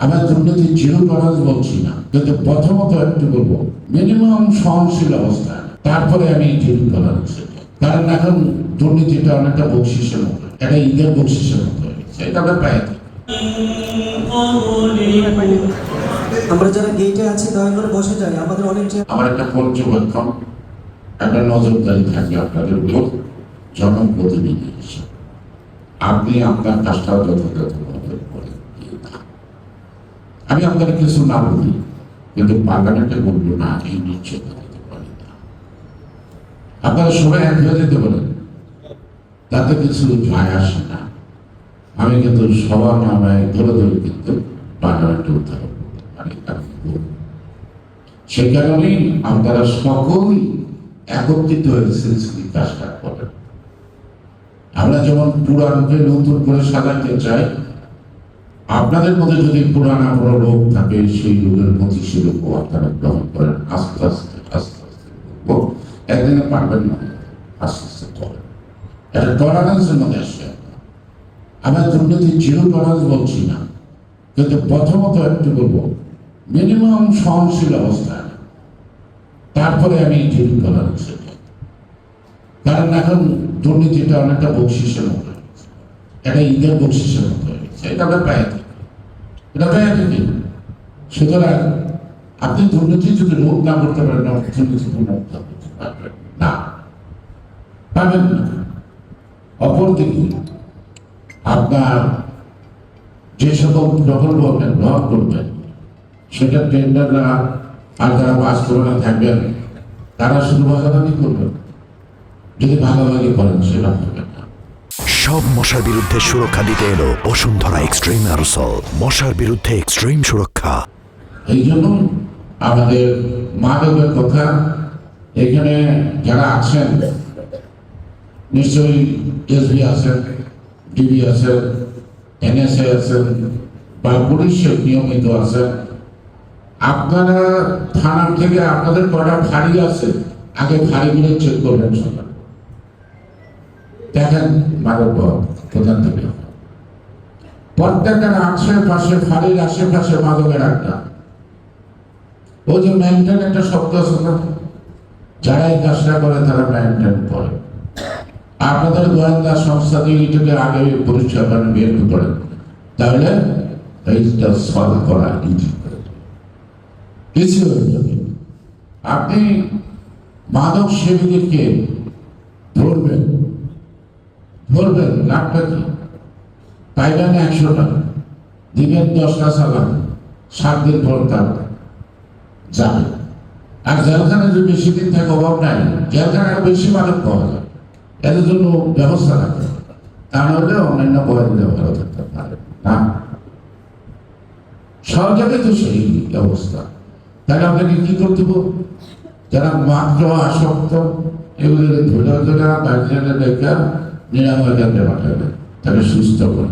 আমরা দুর্নীতি zero tolerance বলছি না, কিন্তু প্রথমত একটু বলবো মিনিমাম সহনশীল অবস্থা, তারপরে আমি জিরো টলারেন্স। কারণ এখন দুর্নীতিটা অনেকটা বকশিসের মতো, এটা ঈদের বকশিসের মতো হয়ে গেছে, এটা আমরা পাই। আমরা যারা গেটে আছি দয়া করে বসে যাই, আমাদের অনেক আমার একটা পর্যবেক্ষণ, একটা নজরদারি থাকবে আপনাদের উপর জনপ্রতিনিধি হিসেবে। আপনি আপনার কাজটা যথাযথভাবে করেন। আমি আপনার কিছু না বলি, কিন্তু পার্লামেন্টে বলবো না, এই নিশ্চয় দিতে পারি না। আপনারা সবাই এক হয়ে যেতে পারেন, তাতে কিছু যায় আসে না। আমি কিন্তু সবার নামে ধরে ধরে কিন্তু পার্লামেন্টে উত্থাপন করতে পারি। সেই কারণেই আপনারা সকলেই একত্রিত হয়েছে কাজটা করেন। আমরা যেমন পুরাণকে নতুন করে সাজাতে চাই, আপনাদের মধ্যে যদি পুরানা কোনো রোগ থাকে, সেই রোগের প্রতিষেধক আপনারা গ্রহণ করেন আস্তে আস্তে আস্তে আস্তে। একদিনে পারবেন না, আস্তে আস্তে করেন। এটা টলারেন্সের মধ্যে আসবে। আমরা দুর্নীতি জিরো টলারেন্স বলছি না, কিন্তু প্রথমত একটু বলবো মিনিমাম সহনশীল অবস্থা, তারপরে আমি জিরো টলারেন্স। কারণ এখন দুর্নীতিটা অনেকটা বকশিসের মতো হয়ে গেছে, এটা ঈদের বকশিসের মতো হয়ে গেছে, এটা আমরা পাই থাকি, এটা পাই থাকি। সুতরাং আপনি দুর্নীতি যদি রোধ না করতে পারেন, অর্থনীতি মুক্ত করতে পারবেন না, পাবেন না। অপরদিকে আপনার যে সকল প্রকল্প গ্রহণ করবেন, সেটা টেন্ডাররা আর যারা বাস্তবায়নে থাকবেন, তারা শুধু ভাগাভাগি করবেন। যদি ভাগাভাগি করেন, সেটা হবে না। সব মশার বিরুদ্ধে সুরক্ষা দিতে এলো বসুন্ধরা এক্সট্রিম অ্যারোসল, মশার বিরুদ্ধে এক্সট্রিম সুরক্ষা। এই জন্য আমাদের মাদকের কথা, এখানে যারা আছেন নিশ্চয়ই এসবি আছেন, ডিবি আছেন, এনএসএ আছেন, বা পুলিশের নিয়মিত আছেন। আপনারা থানার থেকে আপনাদের কটা ফাঁড়ি আছে, আগে ফাঁড়িগুলো চেক করবেন সবাই, দেখেন মাদক প্রধান থেকে প্রত্যেকটা আশেপাশে ফাঁড়ির আশেপাশে মাদকের আড্ডা। ওই যে মেনটেন একটা শব্দ আছে না, যারা এই কাজটা করে তারা মেনটেন করে। আপনাদের গোয়েন্দা সংস্থা দিয়ে এটাকে আগে পরিচয় করেন, বের করেন, তাহলে এইটা সলভ করা ইজি করে কিছু হয়ে যাবে। আপনি মাদক সেবীদেরকে ধরবেন, লাভটা কি? পাইবেন 100 টাকা, দিবেন 10টা চালান, 7 দিন পর তার যাবে। আর জেলখানে যদি বেশি দিন থাকে, অভাব নাই, জেলখানে বেশি মাদক পাওয়া যায়, এদের জন্য ব্যবস্থা রাখে। তা নাহলে অন্যান্য বয়াদিরা ভালো থাকতে পারে না। সব জায়গায় তো সেই অবস্থা। তাহলে আপনাকে কি করতে হবে? যারা মাত্র আসক্ত, এগুলো ধরে গার্জিয়ানের দেখা নিরাময় কেন্দ্রে পাঠাবে, তাকে সুস্থ করে।